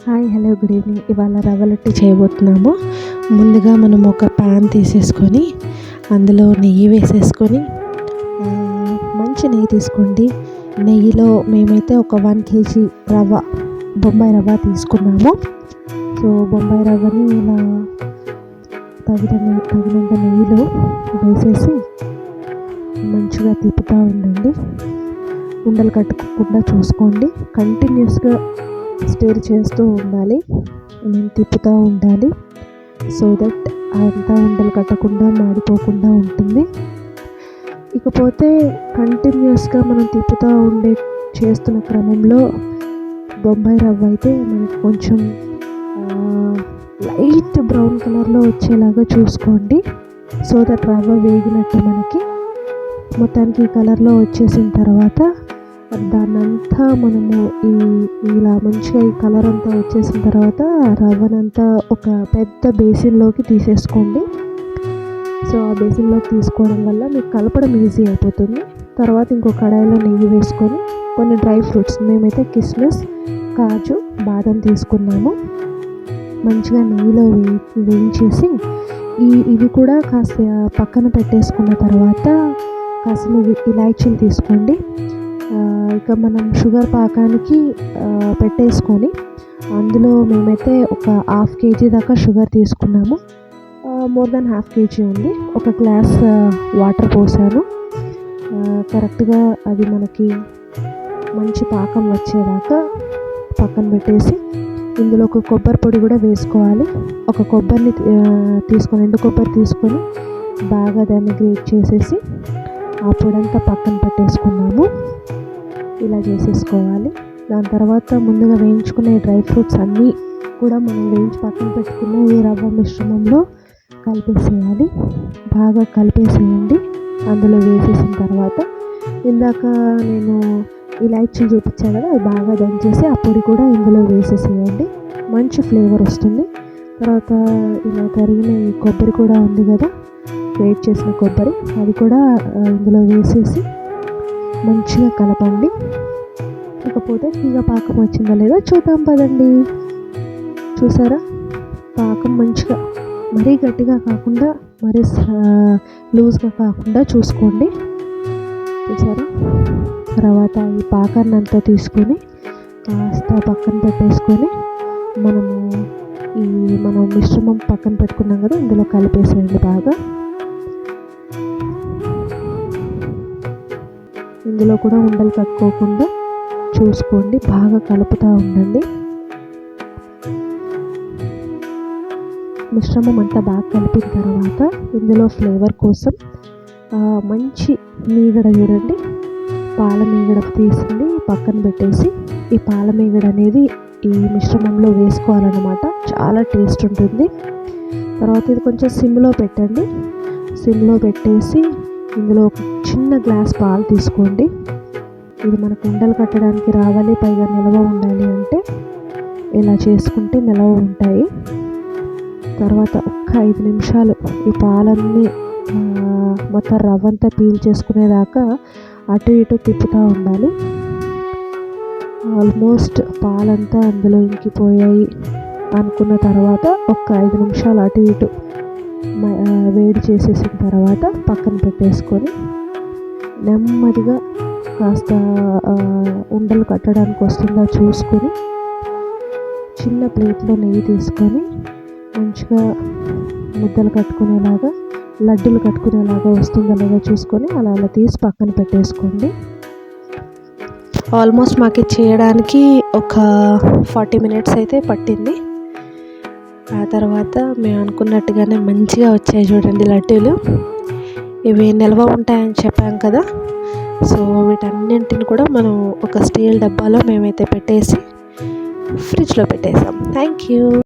Hi hello good evening. ఇవాళ రవ్వ లడ్డు చేయబోతున్నాము. ముందుగా మనం ఒక ప్యాన్ తీసేసుకొని అందులో నెయ్యి వేసేసుకొని మంచి నెయ్యి తీసుకోండి. నెయ్యిలో మేమైతే ఒక 1 kg రవ్వ బొంబాయి రవ్వ తీసుకున్నాము. సో బొంబాయి రవ్వని ఇలా తగినంత నెయ్యిలో వేసేసి మంచిగా తిప్పుతూ ఉండండి. ఉండలు కట్టుకోకుండా చూసుకోండి. కంటిన్యూస్గా స్టిర్ చేస్తూ ఉండాలి, నేను తిప్పుతూ ఉండాలి. సో దట్ అంతా ఉండలు కట్టకుండా మాడిపోకుండా ఉంటుంది. ఇకపోతే కంటిన్యూస్గా మనం తిప్పుతూ చేస్తున్న క్రమంలో బొంబాయి రవ్వ అయితే మనకి కొంచెం లైట్ బ్రౌన్ కలర్లో వచ్చేలాగా చూసుకోండి. సో దట్ రవ్వ వేగినట్టు మనకి మొత్తానికి ఈ కలర్లో వచ్చేసిన తర్వాత దాన్నంతా మనము ఇలా మంచిగా ఈ కలర్ అంతా వచ్చేసిన తర్వాత రవ్వనంతా ఒక పెద్ద బేసిన్లోకి తీసేసుకోండి. సో ఆ బేసిన్లోకి తీసుకోవడం వల్ల మీకు కలపడం ఈజీ అయిపోతుంది. తర్వాత ఇంకో కడాయిలో నెయ్యి వేసుకొని కొన్ని డ్రై ఫ్రూట్స్, మేమైతే కిస్మిస్, కాజు, బాదం తీసుకున్నాము. మంచిగా నెయ్యిలో వేయించేసి ఇవి కూడా కాస్త పక్కన పెట్టేసుకున్న తర్వాత కాసిన ఇలాచీలు తీసుకోండి. ఇక మనం షుగర్ పాకానికి పెట్టేసుకొని అందులో మేమైతే ఒక 1/2 kg దాకా షుగర్ తీసుకున్నాము. మోర్ దెన్ 1/2 kg ఉంది. ఒక గ్లాస్ వాటర్ పోసాను. కరెక్ట్గా అది మనకి మంచి పాకం వచ్చేదాకా పక్కన పెట్టేసి ఇందులో ఒక కొబ్బరి పొడి కూడా వేసుకోవాలి. ఒక కొబ్బరిని తీసుకొని ఎండు కొబ్బరి తీసుకొని బాగా దాన్ని గ్రేట్ చేసేసి ఆ పొడంతా పక్కన పెట్టేసుకున్నాము. ఇలా చేసేసుకోవాలి. దాని తర్వాత ముందుగా వేయించుకునే డ్రై ఫ్రూట్స్ అన్నీ కూడా మనం వేయించి పక్కన పెట్టుకున్న ఈ రవ్వ మిశ్రమంలో కలిపేసేయాలి. బాగా కలిపేసేయండి. అందులో వేసేసిన తర్వాత ఇందాక నేను ఇలాచీలు చూపించాను కదా, అది బాగా దంచేసి ఆ పొడి కూడా ఇందులో వేసేసేయండి. మంచి ఫ్లేవర్ వస్తుంది. తర్వాత ఇలా తరిగిన ఈ కొబ్బరి కూడా ఉంది కదా, గ్రేట్ చేసిన కొబ్బరి, అది కూడా ఇందులో వేసేసి మంచిగా కలపండి. ఇకపోతే తీగ పాకం వచ్చిందా లేదా చూద్దాం పదండి. చూసారా, పాకం మంచిగా మరీ గట్టిగా కాకుండా మరీ లూజ్గా కాకుండా చూసుకోండి. చూసారా, తర్వాత ఈ పాకాన్ని అంతా తీసుకొని కాస్త పక్కన పెట్టేసుకొని మనం మిశ్రమం పక్కన పెట్టుకున్నాం కదా, ఇందులో కలిపేసేయండి. బాగా ఇందులో కూడా ఉండలు కట్టుకోకుండా చూసుకోండి. బాగా కలుపుతూ ఉండండి. మిశ్రమం అంతా బాగా కలిపిన తర్వాత ఇందులో ఫ్లేవర్ కోసం మంచి మీగడ, చూడండి, పాల మీగడ తీసింది పక్కన పెట్టేసి ఈ పాల మీగడ అనేది ఈ మిశ్రమంలో వేసుకోవాలన్నమాట. చాలా టేస్ట్ ఉంటుంది. తర్వాత ఇది కొంచెం సిమ్లో పెట్టండి. సిమ్లో పెట్టేసి ఇందులో ఒక చిన్న గ్లాస్ పాలు తీసుకోండి. ఇది మనకు ఉండలు కట్టడానికి రావాలి, పైగా నిల్వ ఉండాలి అంటే ఇలా చేసుకుంటే నిల్వ ఉంటాయి. తర్వాత ఒక్క 5 నిమిషాలు ఈ పాలన్నీ మొత్తం రవ్వంతా పీల్ చేసుకునేదాకా అటు ఇటు తిప్పుతూ ఉండాలి. ఆల్మోస్ట్ పాలంతా అందులో ఇంకిపోయాయి అనుకున్న తర్వాత ఒక్క 5 నిమిషాలు అటు ఇటు వేడి చేసేసిన తర్వాత పక్కన పెట్టేసుకొని నెమ్మదిగా కాస్త ఉండలు కట్టడానికి వస్తుందా చూసుకొని చిన్న ప్లేట్లో నెయ్యి తీసుకొని మంచిగా ముద్దలు కట్టుకునేలాగా, లడ్డూలు కట్టుకునేలాగా వస్తుందా లేదా చూసుకొని అలా తీసి పక్కన పెట్టేసుకోండి. ఆల్మోస్ట్ మాకు చేయడానికి ఒక 40 minutes అయితే పట్టింది. ఆ తర్వాత మేము అనుకున్నట్టుగానే మంచిగా వచ్చాయి, చూడండి లడ్డూలు. ఇవి నిల్వ ఉంటాయని చెప్పాం కదా, సో వీటన్నింటిని కూడా మనం ఒక స్టీల్ డబ్బాలో మేమైతే పెట్టేసి ఫ్రిడ్జ్లో పెట్టేసాం. Thank you.